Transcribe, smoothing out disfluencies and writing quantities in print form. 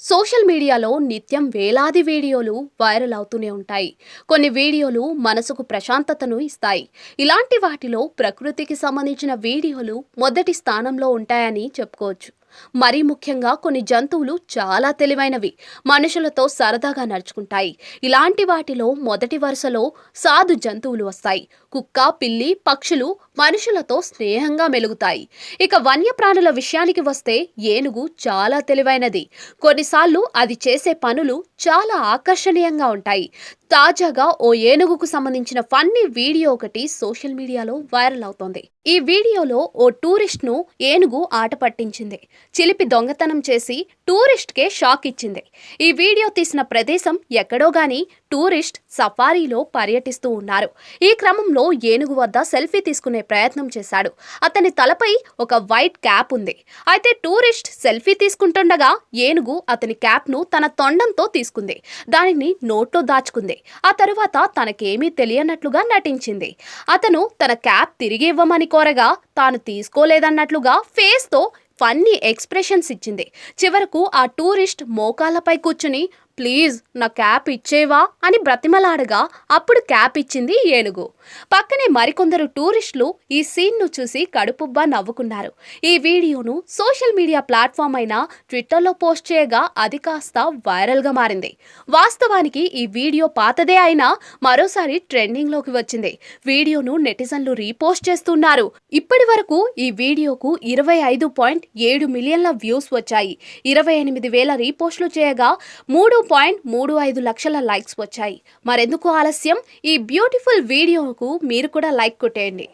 Social మీడియాలో నిత్యం వేలాది వీడియోలు వైరల్ అవుతూనే ఉంటాయి. కొన్ని వీడియోలు మనసుకు ప్రశాంతతను ఇస్తాయి. ఇలాంటి వాటిలో ప్రకృతికి సంబంధించిన వీడియోలు మొదటి స్థానంలో ఉంటాయని చెప్పుకోవచ్చు. మరీ ముఖ్యంగా కొన్ని జంతువులు చాలా తెలివైనవి. మనుషులతో సరదాగా నడుచుకుంటాయి. ఇలాంటి వాటిలో మొదటి వరుసలో సాధు జంతువులు వస్తాయి. కుక్క, పిల్లి, పక్షులు మనుషులతో స్నేహంగా మెలుగుతాయి. ఇక వన్యప్రాణుల విషయానికి వస్తే ఏనుగు చాలా తెలివైనది. కొన్నిసార్లు అది చేసే పనులు చాలా ఆకర్షణీయంగా ఉంటాయి. తాజాగా ఓ ఏనుగుకు సంబంధించిన ఫన్నీ వీడియో ఒకటి సోషల్ మీడియాలో వైరల్ అవుతోంది. ఈ వీడియోలో ఓ టూరిస్ట్ ను ఏనుగు ఆట పట్టించింది. చిలిపి దొంగతనం చేసి టూరిస్ట్ కే షాక్ ఇచ్చింది. ఈ వీడియో తీసిన ప్రదేశం ఎక్కడో గాని టూరిస్ట్ సఫారీలో పర్యటిస్తూ ఉన్నారు. ఈ క్రమంలో ఏనుగు వద్ద సెల్ఫీ తీసుకునే ప్రయత్నం చేశాడు. అతని తలపై ఒక వైట్ క్యాప్ ఉంది. అయితే టూరిస్ట్ సెల్ఫీ తీసుకుంటుండగా ఏనుగు అతని క్యాప్ ను తన తొండంతో తీసుకుంది. దానిని నోట్లో దాచుకుంది. ఆ తరువాత తనకేమీ తెలియనట్లుగా నటించింది. అతను తన క్యాప్ తిరిగి ఇవ్వమని కోరగా తాను తీసుకోలేదన్నట్లుగా ఫేస్ తో ఫన్నీ ఎక్స్ప్రెషన్స్ ఇచ్చింది. చివరకు ఆ టూరిస్ట్ మోకాళ్ళపై కూర్చుని ప్లీజ్ నా క్యాప్ ఇచ్చేవా అని బ్రతిమలాడగా అప్పుడు క్యాప్ ఇచ్చింది ఏనుగు. పక్కనే మరికొందరు టూరిస్టులు ఈ సీన్ను చూసి కడుపుబ్బా నవ్వుకున్నారు. ఈ వీడియోను సోషల్ మీడియా ప్లాట్ఫామ్ అయిన ట్విట్టర్లో పోస్ట్ చేయగా అది కాస్త వైరల్గా మారింది. వాస్తవానికి ఈ వీడియో పాతదే అయినా మరోసారి ట్రెండింగ్లోకి వచ్చింది. వీడియోను నెటిజన్లు రీపోస్ట్ చేస్తున్నారు. ఇప్పటి వరకు ఈ వీడియోకు 25.7 మిలియన్ల వ్యూస్ వచ్చాయి. 28,000 రీపోస్టులు చేయగా 3.35 లక్షల లైక్స్ వచ్చాయి. మరెందుకు ఆలస్యం? ఈ బ్యూటిఫుల్ వీడియోకు మీరు కూడా లైక్ కొట్టేయండి.